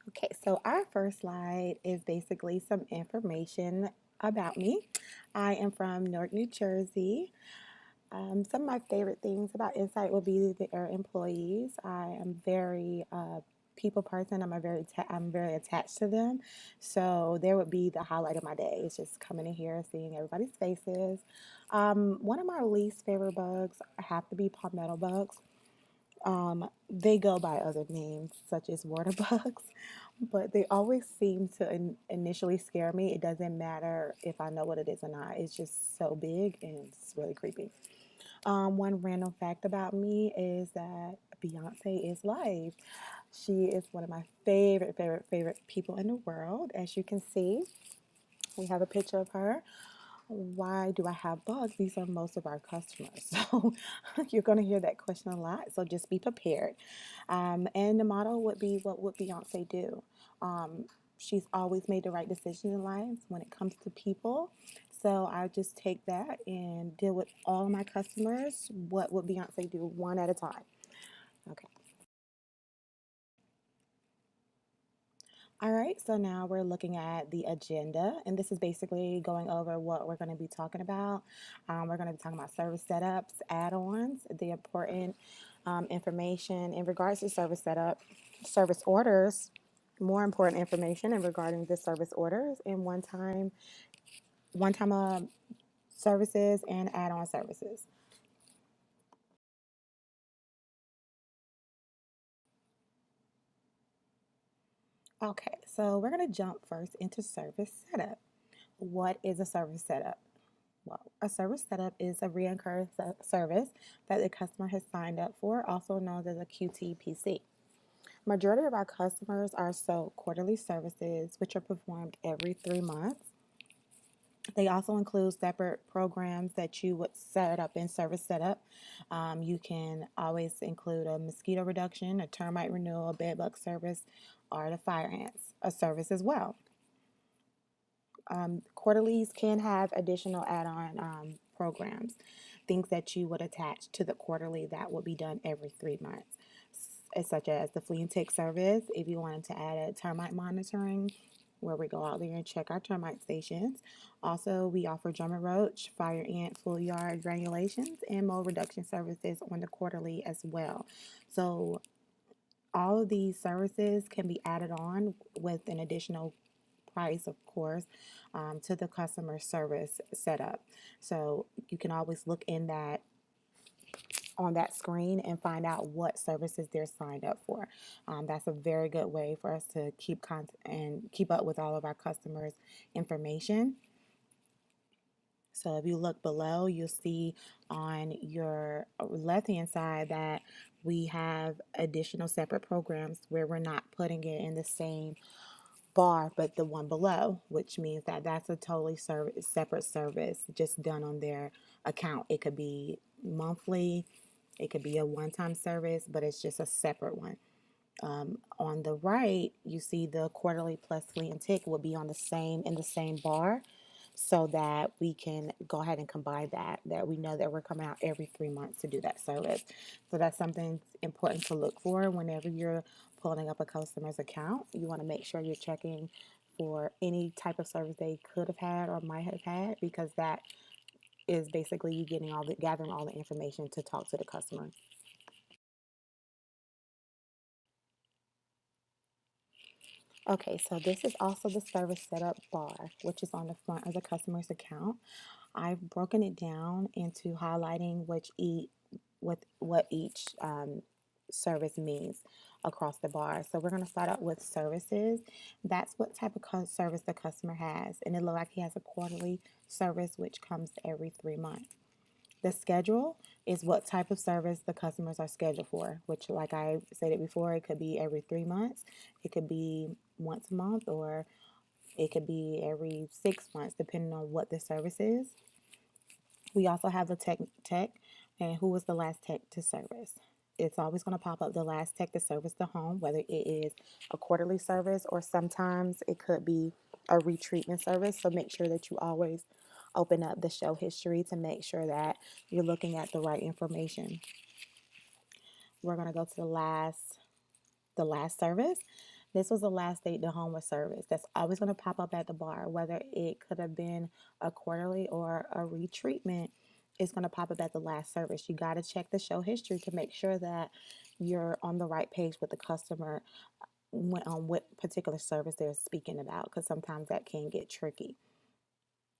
Okay, so our first slide is basically some information about me. I am from Newark, New Jersey. Some of my favorite things about Insight will be their employees. I am very people person. I'm very attached to them. So there would be the highlight of my day. It's just coming in here, seeing everybody's faces. One of my least favorite bugs have to be palmetto bugs. They go by other names such as water bugs, but they always seem to initially scare me. It doesn't matter if I know what it is or not. It's just so big and it's really creepy. One random fact about me is that Beyonce is live. She is one of my favorite people in the world. As you can see, we have a picture of her. Why do I have bugs? These are most of our customers. So you're going to hear that question a lot. So just be prepared. And the motto would be, what would Beyonce do? She's always made the right decision in life when it comes to people. So I just take that and deal with all of my customers. What would Beyonce do one at a time? Okay. All right, so now we're looking at the agenda, and this is basically going over what we're going to be talking about. We're going to be talking about service setups, add-ons, the important information in regards to service setup, service orders, more important information in regarding the service orders, and one-time services and add-on services. Okay, so we're going to jump first into service setup. What is a service setup? Well, a service setup is a recurring service that the customer has signed up for, also known as a QTPC. Majority of our customers are sold quarterly services, which are performed every 3 months. They also include separate programs that you would set up in service setup. You can always include a mosquito reduction, a termite renewal, a bed bug service, or the fire ants, a service as well. Quarterlies can have additional add-on programs, things that you would attach to the quarterly that will be done every 3 months, such as the flea and tick service. If you wanted to add a termite monitoring, where we go out there and check our termite stations. Also, we offer drum and roach, fire ant, full yard granulations, and mold reduction services on the quarterly as well. So all of these services can be added on with an additional price, of course, to the customer service setup. So you can always look in that on that screen and find out what services they're signed up for. That's a very good way for us to keep content and keep up with all of our customers' information. So if you look below, you'll see on your left hand side that we have additional separate programs where we're not putting it in the same bar, but the one below, which means that that's a totally separate service just done on their account. It could be monthly, it could be a one-time service, but it's just a separate one. On the right, you see the quarterly plus flea and tick will be on the same in the same bar, so that we can go ahead and combine that we know that we're coming out every 3 months to do that service. So that's something important to look for whenever you're pulling up a customer's account. You want to make sure you're checking for any type of service they could have had or might have had, because that is basically you getting gathering all the information to talk to the customer. Okay, so this is also the service setup bar, which is on the front of the customer's account. I've broken it down into highlighting what each service means across the bar. So we're going to start out with services. That's what type of service the customer has, and it looks like he has a quarterly service which comes every 3 months. The schedule is what type of service the customers are scheduled for, which, like I stated before, it could be every 3 months, it could be once a month, or it could be every 6 months, depending on what the service is. We also have the tech and who was the last tech to service. It's always going to pop up the last tech to service the home, whether it is a quarterly service or sometimes it could be a retreatment service. So make sure that you always open up the show history to make sure that you're looking at the right information. We're going to go to the last service. This was the last date the home was serviced. That's always going to pop up at the bar, whether it could have been a quarterly or a retreatment. It's going to pop up at the last service. You got to check the show history to make sure that you're on the right page with the customer on what particular service they're speaking about, because sometimes that can get tricky.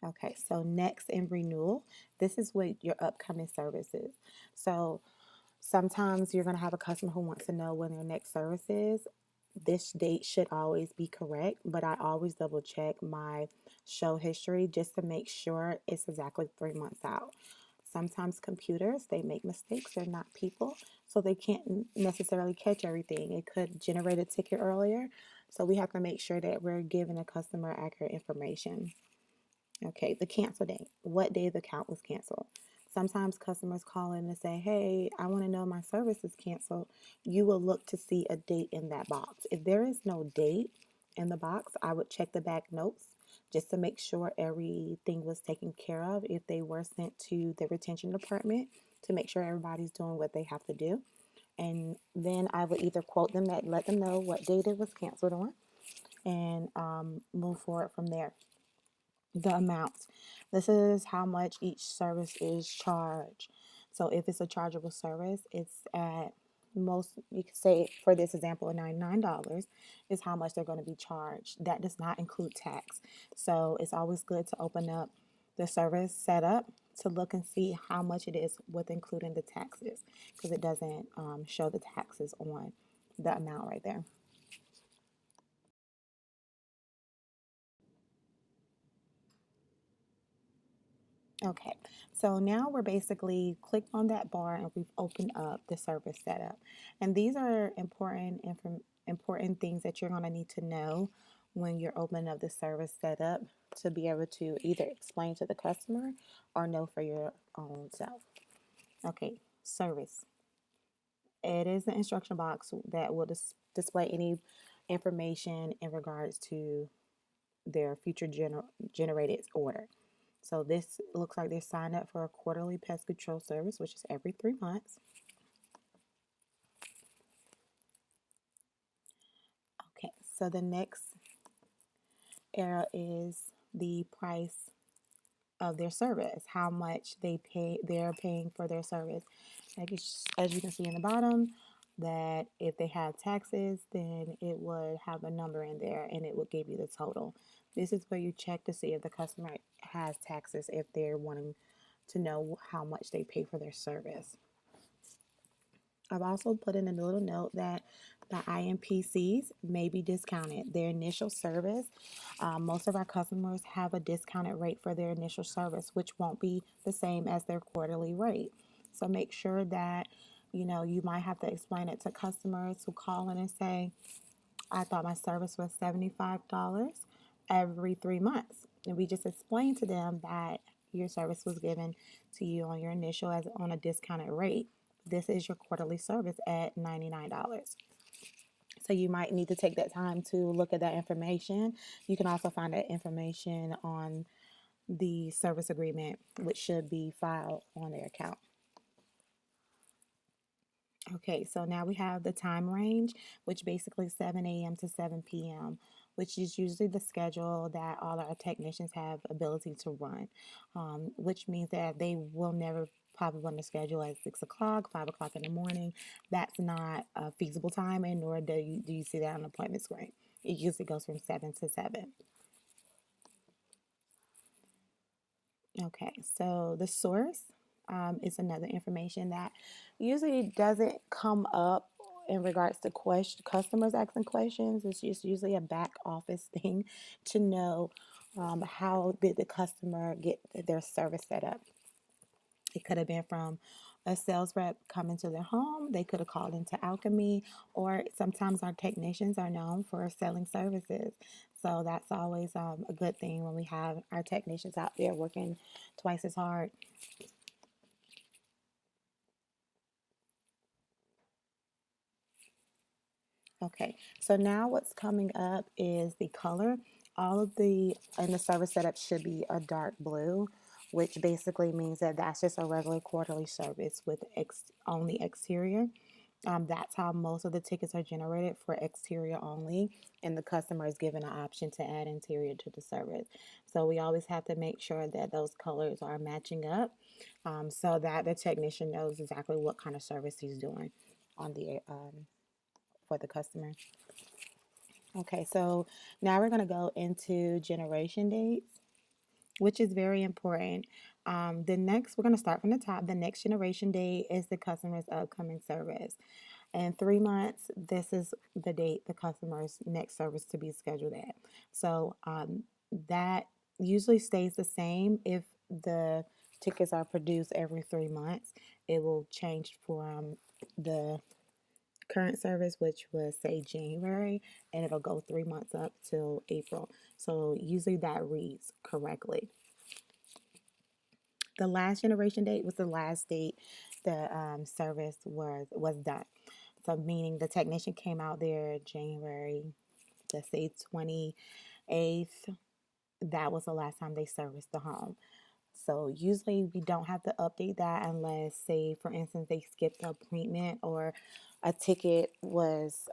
Okay, so next in renewal, this is what your upcoming service is. So sometimes you're going to have a customer who wants to know when their next service is. This date should always be correct, but I always double check my show history just to make sure it's exactly 3 months out. Sometimes computers, they make mistakes. They're not people, so they can't necessarily catch everything. It could generate a ticket earlier, so we have to make sure that we're giving the customer accurate information. Okay, the cancel date. What day the account was canceled. Sometimes customers call in and say, hey, I want to know my service is canceled. You will look to see a date in that box. If there is no date in the box, I would check the back notes just to make sure everything was taken care of. If they were sent to the retention department, to make sure everybody's doing what they have to do. And then I would either quote them that let them know what date it was canceled on, and move forward from there. The amount. This is how much each service is charged. So if it's a chargeable service, it's at most, you could say for this example, $99 is how much they're going to be charged. That does not include tax. So it's always good to open up the service setup to look and see how much it is with including the taxes, because it doesn't show the taxes on the amount right there. Okay, so now we're basically clicked on that bar and we've opened up the service setup. And these are important things that you're going to need to know when you're opening up the service setup to be able to either explain to the customer or know for your own self. Okay, service. It is the instruction box that will display any information in regards to their future generated order. So this looks like they signed up for a quarterly pest control service, which is every 3 months. Okay, so the next area is the price of their service, how much they're paying for their service. As you can see in the bottom, that if they have taxes, then it would have a number in there and it would give you the total. This is where you check to see if the customer has taxes, if they're wanting to know how much they pay for their service. I've also put in a little note that the IMPCs may be discounted. Their initial service, most of our customers have a discounted rate for their initial service, which won't be the same as their quarterly rate. So make sure that, you might have to explain it to customers who call in and say, I thought my service was $75 every 3 months. And we just explained to them that your service was given to you on your initial as on a discounted rate. This is your quarterly service at $99. So you might need to take that time to look at that information. You can also find that information on the service agreement, which should be filed on their account. Okay, so now we have the time range, which basically 7 a.m. to 7 p.m., which is usually the schedule that all our technicians have ability to run, which means that they will never pop up on the schedule at 6 o'clock, 5 o'clock in the morning. That's not a feasible time, and nor do you see that on the appointment screen. It usually goes from 7 to 7. Okay, so the source is another information that usually doesn't come up in regards to customers asking questions. It's just usually a back office thing to know how did the customer get their service set up. It could have been from a sales rep coming to their home. They could have called into Alchemy, or sometimes our technicians are known for selling services. So that's always a good thing when we have our technicians out there working twice as hard. Okay, so now what's coming up is the color. All of the service setup should be a dark blue, which basically means that that's just a regular quarterly service with only exterior. That's how most of the tickets are generated for exterior only, and the customer is given an option to add interior to the service. So we always have to make sure that those colors are matching up, so that the technician knows exactly what kind of service he's doing on the for the customer. Okay, so now we're going to go into generation dates, which is very important. We're going to start from the top. The next generation date is the customer's upcoming service. In 3 months, this is the date the customer's next service to be scheduled at. So that usually stays the same if the tickets are produced every 3 months. It will change from the current service, which was say January, and it'll go 3 months up till April. So usually that reads correctly. The last generation date was the last date the service was done. So meaning the technician came out there January, let's say 28th. That was the last time they serviced the home. So usually we don't have to update that unless, say, for instance, they skipped an appointment or a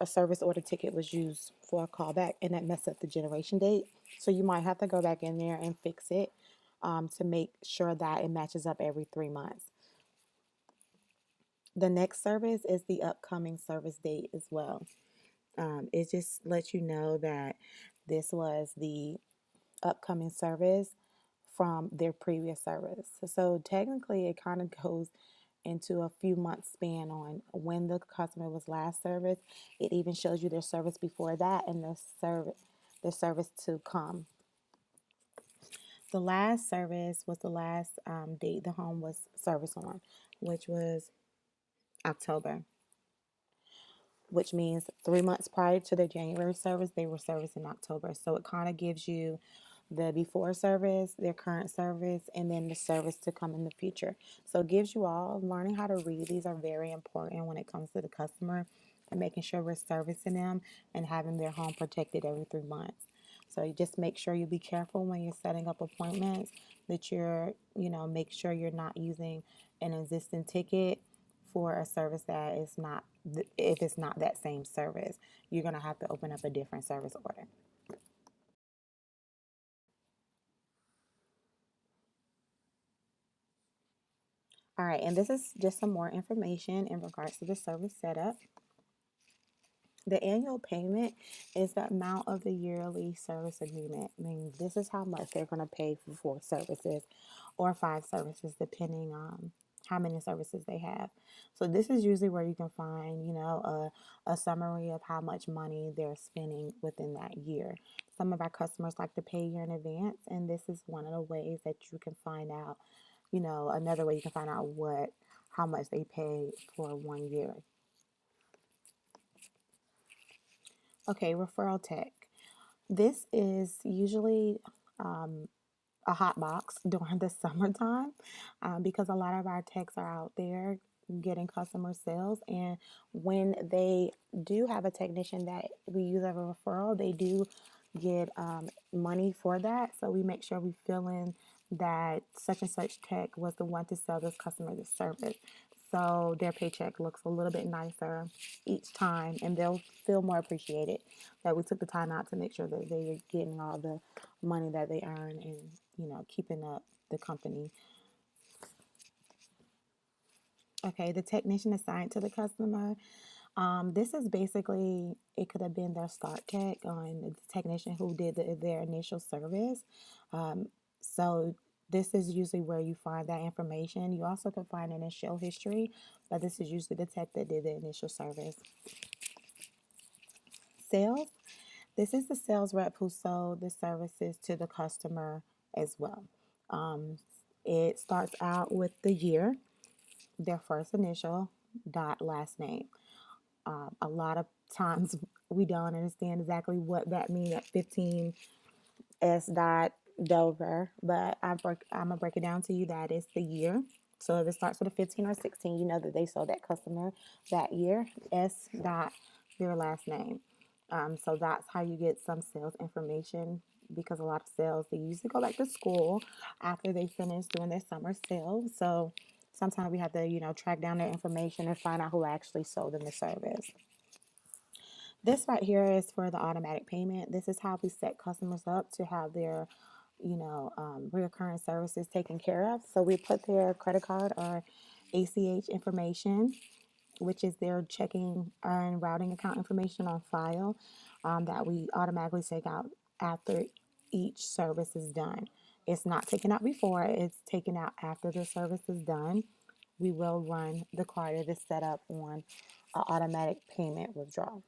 service order ticket was used for a callback and that messed up the generation date. So you might have to go back in there and fix it to make sure that it matches up every 3 months. The next service is the upcoming service date as well. It just lets you know that this was the upcoming service from their previous service. So technically, it kind of goes into a few months span on when the customer was last serviced. It even shows you their service before that and the service to come. The last service was the last date the home was serviced on, which was October, which means 3 months prior to the January service, they were serviced in October. So it kind of gives you the before service, their current service, and then the service to come in the future. So it gives you all learning how to read. These are very important when it comes to the customer and making sure we're servicing them and having their home protected every 3 months. So you just make sure you be careful when you're setting up appointments that make sure you're not using an existing ticket for a service that is not, if it's not that same service, you're going to have to open up a different service order. All right, and this is just some more information in regards to the service setup. The annual payment is the amount of the yearly service agreement. I mean, this is how much they're going to pay for 4 services or 5 services, depending on how many services they have. So this is usually where you can find, a summary of how much money they're spending within that year. Some of our customers like to pay a year in advance, and this is one of the ways that you can find out, another way you can find out how much they pay for 1 year. Okay, referral tech. This is usually a hot box during the summertime because a lot of our techs are out there getting customer sales. And when they do have a technician that we use as a referral, they do get money for that. So we make sure we fill in that such and such tech was the one to sell this customer this service. So their paycheck looks a little bit nicer each time, and they'll feel more appreciated that we took the time out to make sure that they're getting all the money that they earn and, keeping up the company. Okay, the technician assigned to the customer. This is basically, it could have been their start tech on the technician who did their initial service. So this is usually where you find that information. You also can find it in show history, but this is usually the tech that did the initial service. Sales. This is the sales rep who sold the services to the customer as well. It starts out with the year, their first initial, dot last name. A lot of times we don't understand exactly what that means at 15 S dot Dover, but I'm gonna break it down to you. That is the year. So if it starts with a 15 or 16, you know that they sold that customer that year. S dot your last name. So that's how you get some sales information, because a lot of sales, they usually go back to school after they finish doing their summer sales. So Sometimes we have to, track down their information and find out who actually sold them the service. This right here is for the automatic payment. This is how we set customers up to have their, reoccurring services taken care of. So we put their credit card or ACH information, which is their checking and routing account information on file, that we automatically take out after each service is done. It's not taken out before, it's taken out after the service is done. We will run the card that is set up on an automatic payment withdrawal.